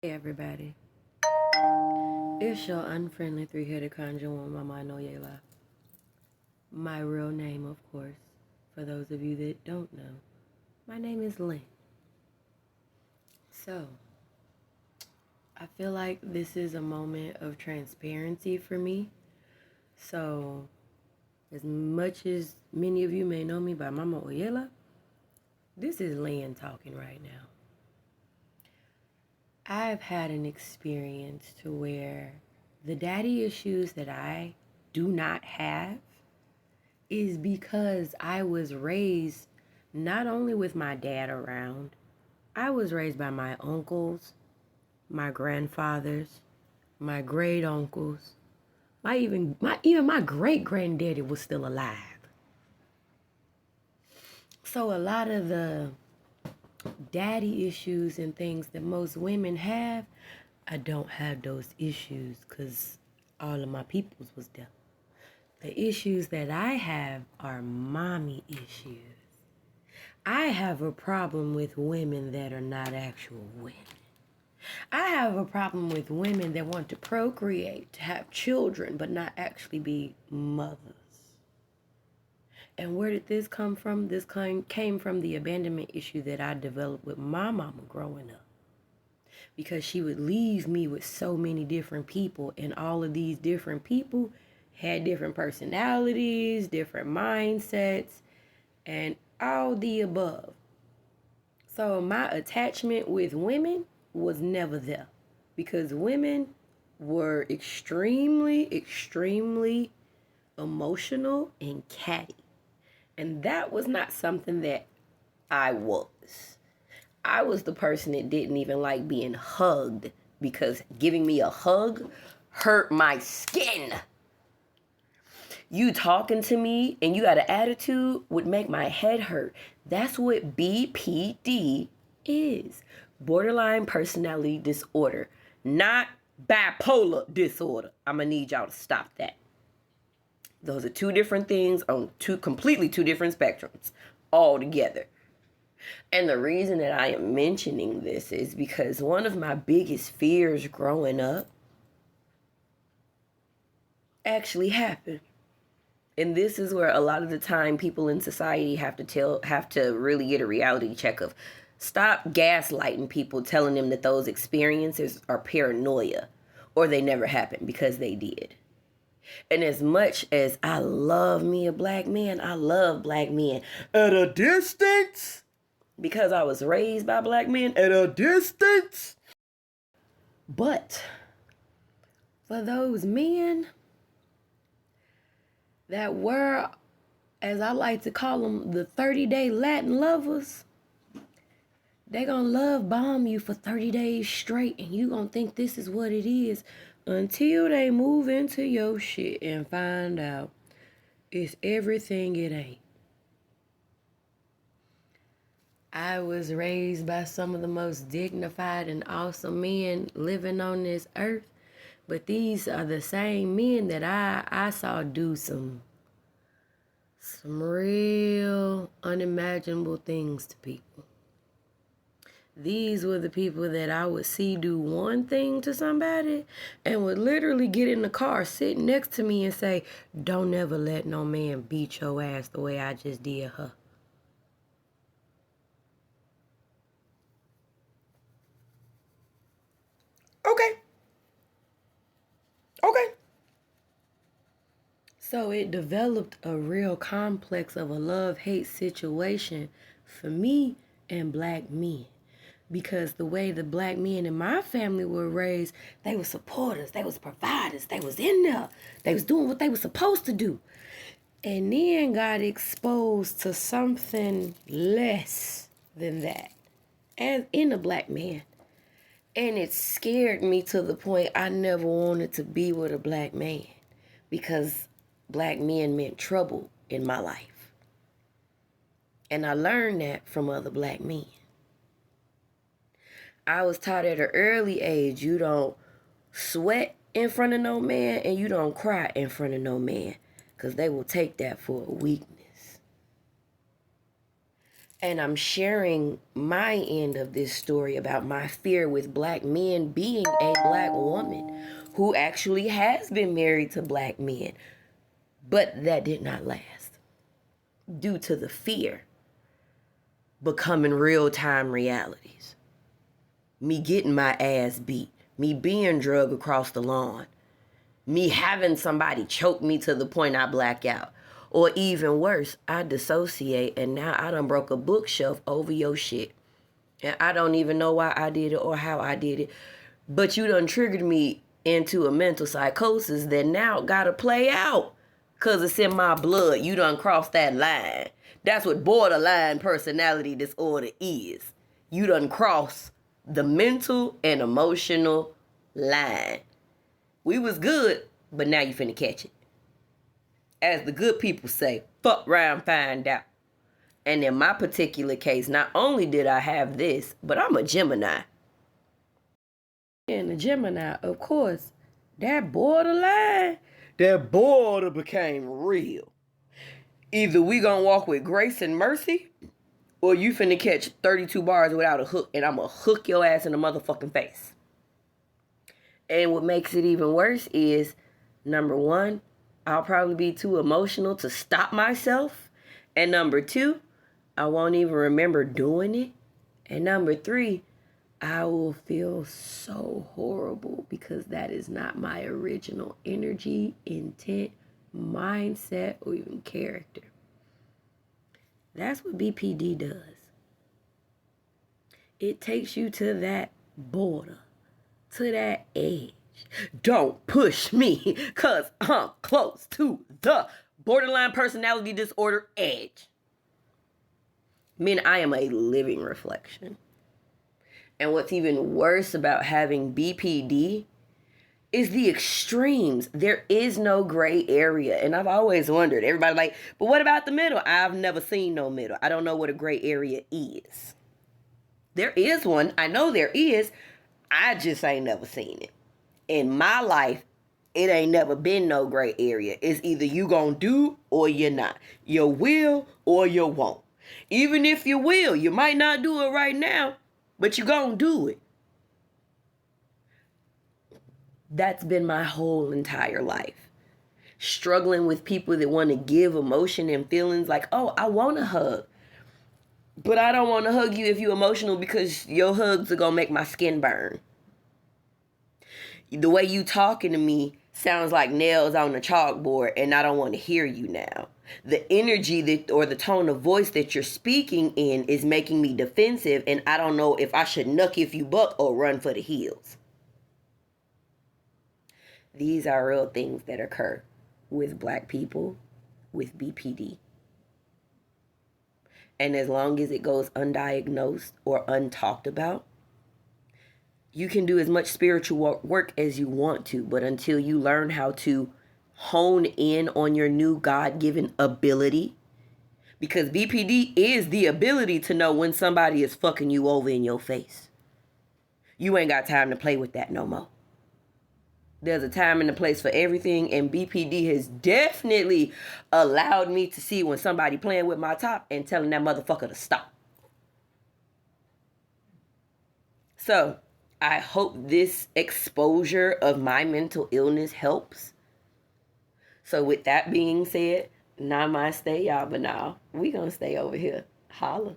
Hey everybody, it's your unfriendly three-headed conjure one, Mama Noyela. My real name, of course, for those of you that don't know, my name is Lynn. So, I feel like this is a moment of transparency for me. So, as much as many of you may know me by Mama Oyela, this is Lynn talking right now. I've had an experience to where the daddy issues that I do not have is because I was raised not only with my dad around, I was raised by my uncles, my grandfathers, my great uncles, my great granddaddy was still alive. So a lot of the daddy issues and things that most women have, I don't have those issues because all of my peoples was there. The issues that I have are mommy issues. I have a problem with women that are not actual women. I have a problem with women that want to procreate, to have children, but not actually be mothers. And where did this come from? This came from the abandonment issue that I developed with my mama growing up. Because she would leave me with so many different people, and all of these different people had different personalities, different mindsets, and all the above. So my attachment with women was never there because women were extremely emotional and catty. And that was not something that I was. I was the person that didn't even like being hugged because giving me a hug hurt my skin. You talking to me and you got an attitude would make my head hurt. That's what BPD is. Borderline personality disorder, not bipolar disorder. I'm going to need y'all to stop that. Those are two different things on completely two different spectrums altogether. And the reason that I am mentioning this is because one of my biggest fears growing up actually happened. And this is where a lot of the time people in society have to really get a reality check of stop gaslighting people, telling them that those experiences are paranoia or they never happened, because they did. And as much as I love me a black man, I love black men at a distance because I was raised by black men at a distance. But for those men that were, as I like to call them, the 30-day Latin lovers, they gonna love bomb you for 30 days straight, and you gonna think this is what it is until they move into your shit and find out it's everything it ain't. I was raised by some of the most dignified and awesome men living on this earth, but these are the same men that I saw do some real unimaginable things to people. These were the people that I would see do one thing to somebody and would literally get in the car, sit next to me and say, "Don't ever let no man beat your ass the way I just did her." Okay. Okay. So it developed a real complex of a love-hate situation for me and black men. Because the way the black men in my family were raised, they were supporters, they was providers, they was in there, they was doing what they were supposed to do. And then got exposed to something less than that as in a black man. And it scared me to the point I never wanted to be with a black man because black men meant trouble in my life. And I learned that from other black men. I was taught at an early age, you don't sweat in front of no man and you don't cry in front of no man, because they will take that for a weakness. And I'm sharing my end of this story about my fear with black men being a black woman who actually has been married to black men. But that did not last due to the fear becoming real-time realities. Me getting my ass beat, me being drugged across the lawn, me having somebody choke me to the point I black out. Or even worse, I dissociate and now I done broke a bookshelf over your shit. And I don't even know why I did it or how I did it. But you done triggered me into a mental psychosis that now gotta play out. Cause it's in my blood. You done crossed that line. That's what borderline personality disorder is. You done crossed the mental and emotional line. We was good, but now you finna catch it. As the good people say, fuck round, find out. And in my particular case, not only did I have this, but I'm a Gemini. And the Gemini, of course, that borderline, that border became real. Either we gonna walk with grace and mercy, or you finna catch 32 bars without a hook, and I'm gonna hook your ass in the motherfucking face. And what makes it even worse is, number one, I'll probably be too emotional to stop myself. And number two, I won't even remember doing it. And number three, I will feel so horrible because that is not my original energy, intent, mindset, or even character. That's what BPD does. It takes you to that border, to that edge. Don't push me, cause I'm close to the borderline personality disorder edge. Meaning I am a living reflection. And what's even worse about having BPD is the extremes. There is no gray area. And I've always wondered, everybody like, but what about the middle? I've never seen no middle. I don't know what a gray area is. There is one. I know there is. I just ain't never seen it. In my life, it ain't never been no gray area. It's either you gonna do or you're not. You will or you won't. Even if you will, you might not do it right now, but you gonna do it. That's been my whole entire life. Struggling with people that want to give emotion and feelings like, oh, I want a hug. But I don't want to hug you if you're emotional because your hugs are going to make my skin burn. The way you talking to me sounds like nails on a chalkboard and I don't want to hear you now. The energy that or the tone of voice that you're speaking in is making me defensive and I don't know if I should knuck if you buck or run for the hills. These are real things that occur with black people with BPD. And as long as it goes undiagnosed or untalked about, you can do as much spiritual work as you want to, but until you learn how to hone in on your new God-given ability, because BPD is the ability to know when somebody is fucking you over in your face. You ain't got time to play with that no more. There's a time and a place for everything, and BPD has definitely allowed me to see when somebody playing with my top and telling that motherfucker to stop. So, I hope this exposure of my mental illness helps. So, with that being said, namaste, y'all, but now we gonna stay over here. Holla.